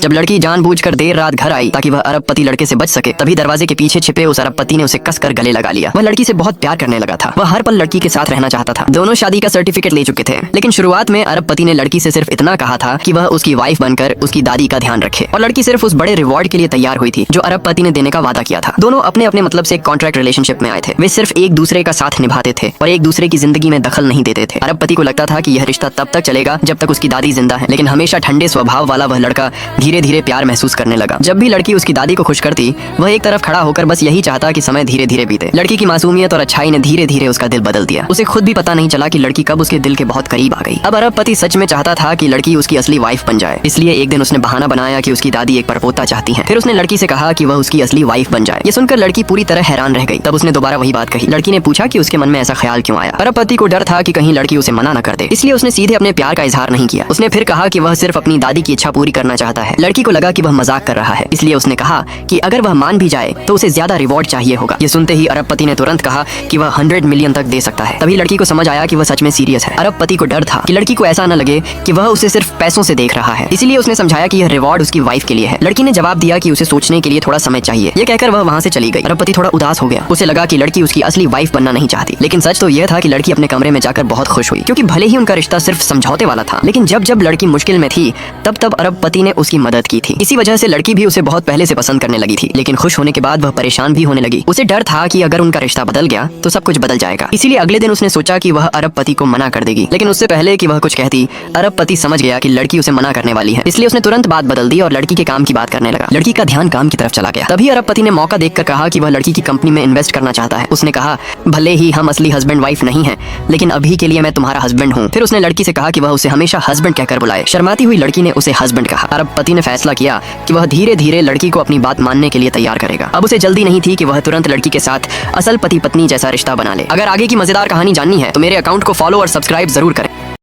जब लड़की जानबूझकर देर रात घर आई ताकि वह अरबपति लड़के से बच सके, तभी दरवाजे के पीछे छिपे उस अरबपति ने उसे कसकर गले लगा लिया। वह लड़की से बहुत प्यार करने लगा था। वह हर पल लड़की के साथ रहना चाहता था। दोनों शादी का सर्टिफिकेट ले चुके थे, लेकिन शुरुआत में अरबपति ने लड़की से सिर्फ इतना कहा था कि वह उसकी वाइफ बनकर उसकी दादी का ध्यान रखे, और लड़की सिर्फ उस बड़े रिवॉर्ड के लिए तैयार हुई थी जो अरबपति ने देने का वादा किया था। दोनों अपने अपने मतलब से कॉन्ट्रैक्ट रिलेशनशिप में आए थे। वे सिर्फ एक दूसरे का साथ निभाते थे और एक दूसरे की जिंदगी में दखल नहीं देते थे। अरबपति को लगता था कि यह रिश्ता तब तक चलेगा जब तक उसकी दादी जिंदा है, लेकिन हमेशा ठंडे स्वभाव वाला वह लड़का धीरे धीरे प्यार महसूस करने लगा। जब भी लड़की उसकी दादी को खुश करती, वह एक तरफ खड़ा होकर बस यही चाहता कि समय धीरे धीरे बीते। लड़की की मासूमियत और अच्छाई ने धीरे धीरे उसका दिल बदल दिया। उसे खुद भी पता नहीं चला कि लड़की कब उसके दिल के बहुत करीब आ गई। अब अरबपति सच में चाहता था कि लड़की उसकी असली वाइफ बन जाए, इसलिए एक दिन उसने बहाना बनाया कि उसकी दादी एक परपोता चाहती है। फिर उसने लड़की से कहा कि वह उसकी असली वाइफ बन जाए। ये सुनकर लड़की पूरी तरह हैरान रह गई। तब उसने दोबारा वही बात कही। लड़की ने पूछा कि उसके मन में ऐसा ख्याल क्यों आया। अरबपति को डर था कि कहीं लड़की उसे मना न कर दे, इसलिए उसने सीधे अपने प्यार का इजहार नहीं किया। उसने फिर कहा कि वह सिर्फ अपनी दादी की इच्छा पूरी करना चाहता है। लड़की को लगा कि वह मजाक कर रहा है, इसलिए उसने कहा कि अगर वह मान भी जाए तो उसे ज्यादा रिवॉर्ड चाहिए होगा। ये सुनते ही अरबपति ने तुरंत कहा कि वह 100 मिलियन तक दे सकता है। तभी लड़की को समझ आया कि वह सच में सीरियस है। अरबपति को डर था कि लड़की को ऐसा न लगे कि वह उसे सिर्फ पैसों से देख रहा है, इसीलिए उसने समझाया कि यह रिवॉर्ड उसकी वाइफ के लिए है। लड़की ने जवाब दिया कि उसे सोचने के लिए थोड़ा समय चाहिए। ये कहकर वह वहाँ से चली गई। अरबपति थोड़ा उदास हो गया। उसे लगा कि लड़की उसकी असली वाइफ बनना नहीं चाहती, लेकिन सच तो यह था कि लड़की अपने कमरे में जाकर बहुत खुश हुई, क्योंकि भले ही उनका रिश्ता सिर्फ समझौते वाला था, लेकिन जब जब लड़की मुश्किल में थी तब तब अरबपति ने उसकी मदद की थी। इसी वजह से लड़की भी उसे बहुत पहले से पसंद करने लगी थी, लेकिन खुश होने के बाद वह परेशान भी होने लगी। उसे डर था कि अगर उनका रिश्ता बदल गया तो सब कुछ बदल जाएगा। इसीलिए अगले दिन उसने सोचा कि वह अरबपति को मना कर देगी, लेकिन उससे पहले कि वह कुछ कहती, अरबपति समझ गया कि लड़की उसे मना करने वाली है, इसलिए उसने तुरंत बात बदल दी और लड़की के काम की बात करने लगा। लड़की का ध्यान काम की तरफ चला गया। तभी अरबपति ने मौका देखकर कहा कि वह लड़की की कंपनी में इन्वेस्ट करना चाहता है। उसने कहा, भले ही हम असली हस्बैंड वाइफ नहीं है, लेकिन अभी के लिए मैं तुम्हारा हस्बैंड हूँ। फिर उसने लड़की से कहा कि वह उसे हमेशा हस्बैंड कहकर बुलाए। शर्माती हुई लड़की ने उसे हस्बैंड कहा। अरबपति ने फैसला किया कि वह धीरे धीरे लड़की को अपनी बात मानने के लिए तैयार करेगा। अब उसे जल्दी नहीं थी कि वह तुरंत लड़की के साथ असल पति पत्नी जैसा रिश्ता बना ले। अगर आगे की मजेदार कहानी जाननी है तो मेरे अकाउंट को फॉलो और सब्सक्राइब जरूर करें।